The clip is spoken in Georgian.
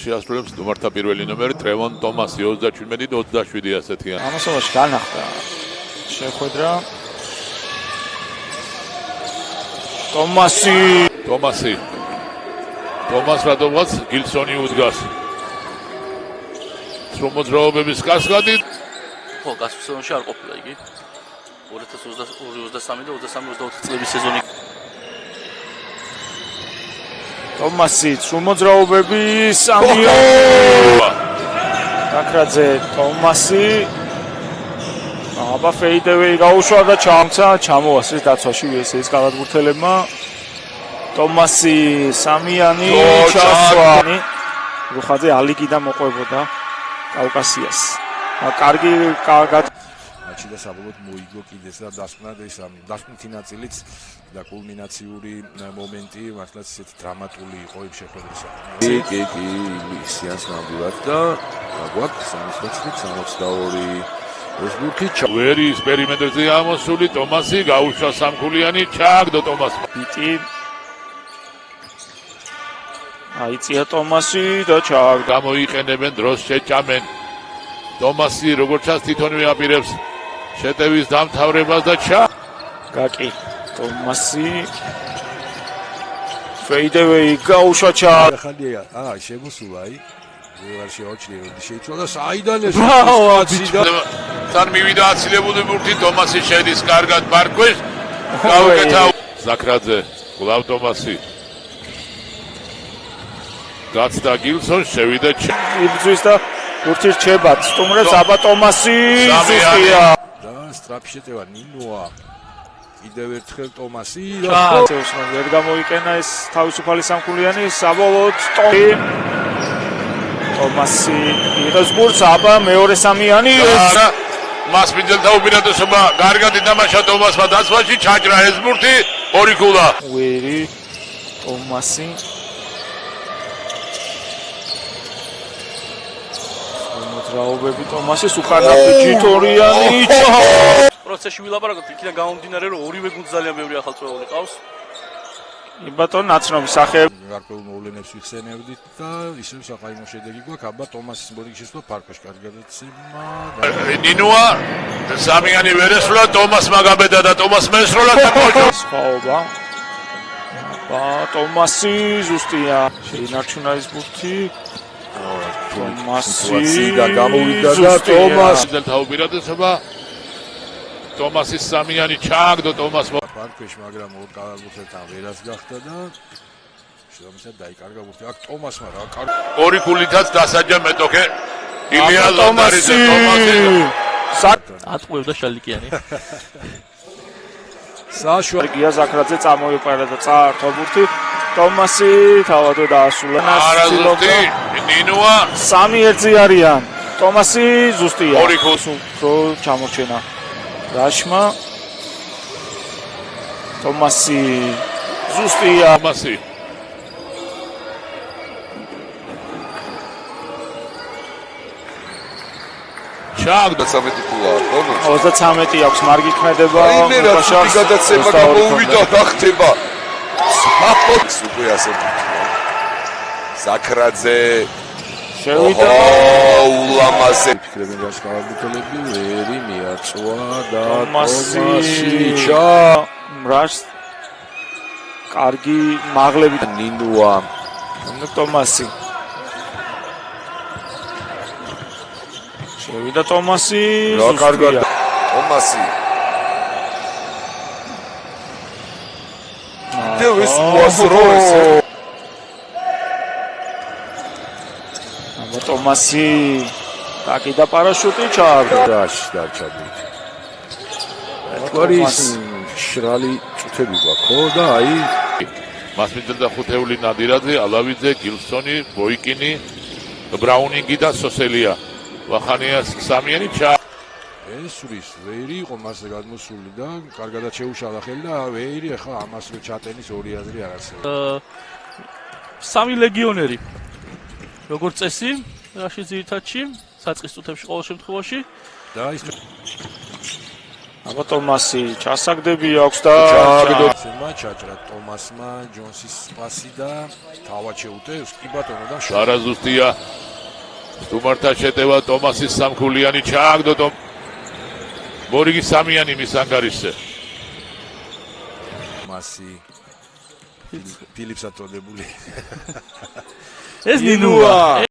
შეასრულებს სტუმართა პირველი ნომერი ტრევონ ტომასი 37-27 ასეთია. ამასობაში განახდა შეხვედრა. ტომასი ტომას რადოვაც გილსონი უდგას. სრომოძრაობების კასკადი. ხო, გასულ სეზონში არ ყოფილა იგი. 2022-23 და 23-24 წლების სეზონი. ტომასი სრომოძრაობები სამია. აკრაძე ტომასი. აბა ფეიდევეი გაუშვა და ჩამოასწრეს დაცვაში ვესეის კალათბურთელებმა. ტომასი სამიანი ჩასვა. რუხაძე ალიგიდან მოყვებოდა კავკასიას. კარგად მაჩი და საბოლოოდ მოიგო კიდეც და დასკვნა და დასკვნითი ნაწილიც და კულმინაციური მომენტი მართლაც ისეთი დრამატული იყო იმ შეხვედრისა. კი, ისიანს ნამდვილად და გვაქვს 63-62 ოსბურთი ვერი ექსპერიმენტებზე ამოსული ტომასი გაუშვა სამქულიანი ჩააგდო ტომასმა. ბიტი აიწია ტომასი და ჩააგდო. გამოიყენებენ დროს შეჭამენ. ტომასი როგორც ჩანს თვითონვე აპირებს შეტევის დამთავრებას და გაკი ტომასი ფეიდევეი გაუშვა ჩააგდო. ახალია შემოსულა აი ვეღარ შეაჩნია რომ შეიცვალა საიდან ეს თან მივიდა აცილებული ბურთი ტომასი შედის კარგად პარკვის გავუკეთა ზაქრაძე გლავ ტომასი გაცდა გილსონ შევიდა იბრძვის და ბურთი რჩება სტუმრებს აბა ტომასი ზუსტია და სტრაფი შეტევა ნინოა კიდევ ერთხელ ტომასი ვერ გამოიყენა ეს თავისუფალი სამქულიანი საბოლოოდ ტომასი იღებს ბურთს აბა მეორე სამიანი მას მიძელთა უპირატესობა კარგად ითამაშა ტომასმა დაცვაში ჩაჭრა ეს ბურთი ორი ქულა ვერი ტომასი მოძრაობები ტომასის უკანაფი ჯიტორიანი პროცესში ვილაპარაკოთ იქიდან გამომდინარე რომ ორივე გუნდს ძალიან ბევრი ახალწლეული ყავს. ბატონ ნაცნობი სახეები გარკვეულ მოვლენებს ვიხსენებდით და ისევ საყაიმო შედეგი გვაქვს აბა ტომასის ბორიგი შესვლა პარკოში კარგადაცემა ნინოა სამიანი ვერ ესრულა ტომასმა გაბედა და ტომასმა ესრულა სხვაობა აბა ტომასი ზუსტია შეინარჩუნა ეს ბურთი ტომასი და გამოვიდა და ტომასი ძელთა უპირატესობა ტომასის სამიანი ჩააგდო ტომასმა პარკში მაგრამ ორ კალათბურთელთან ვერას გახდა და შესაბამისად დაიკარგა ბურთი აქ ტომასმა რა ორი ქულითაც დასაჯა მეტოქე ილია ლომარიძე ტომასი ატყუებდა შალიკიანი. საშუალო გია ზაქრაძე წამოიყარა და წაართვა ბურთი ტომასი თავადვე დაასრულა არაზუსტი ნინოა 3-1 არიან ტომასი ზუსტია ორი ქულს უფრო ჩამორჩენა რაშმა ტომასი ზუსტია ტომასი ჩააგდო 13 ქულა ხო? 33 აქვს მარგი ქმედება მე რა თვითი გადაცემა გამოვიდა და ხდება. აპოც უკვე ასე ზაქრაძე შევიდა ულამაზე ფიქრობენ რა კალათბურთელები ვერი მიაწვა და ტომასი ჩა მრაშ კარგი მაღლები ნინოა ტომასი შევიდა ტომასი რა კარგად ტომასი დევს უაზროს აბა ტომასი კაკი და პარაშუტი ჩააგდო დარჩა ბურთი ეს შრალი წუთები გვაქვს ხო და აი მას მიძელდა ხუთეული ნადირაძე ალავიძე გილსონი ბოიკინი ბრაუნინგი და სოსელია ვახანიას სამიანი ესვრის ვერი იყო მასზე გადმოსული და კარგადაც შეუშალა ხელი და ვერი ახლა ამას რო ჩატენის ორი აზრი არ არსებობს. სამი ლეგიონერი. როგორც წესი, რაში ძირითადში, საწყის წუთებში ყოველ შემთხვევაში და ის აბა ტომასი ჩასაგდები აქვს და ცემა ჩაჭრა ტომასმა ჯონსის პასი და თავად შეუტევს კი ბატონო და არაზუსტია სტუმართა შეტევა ტომასის სამქულიანი ჩააგდო მორიგი სამიანი მის ანგარიშზე მასი ფილიპს ატოლებული ეს ნინუა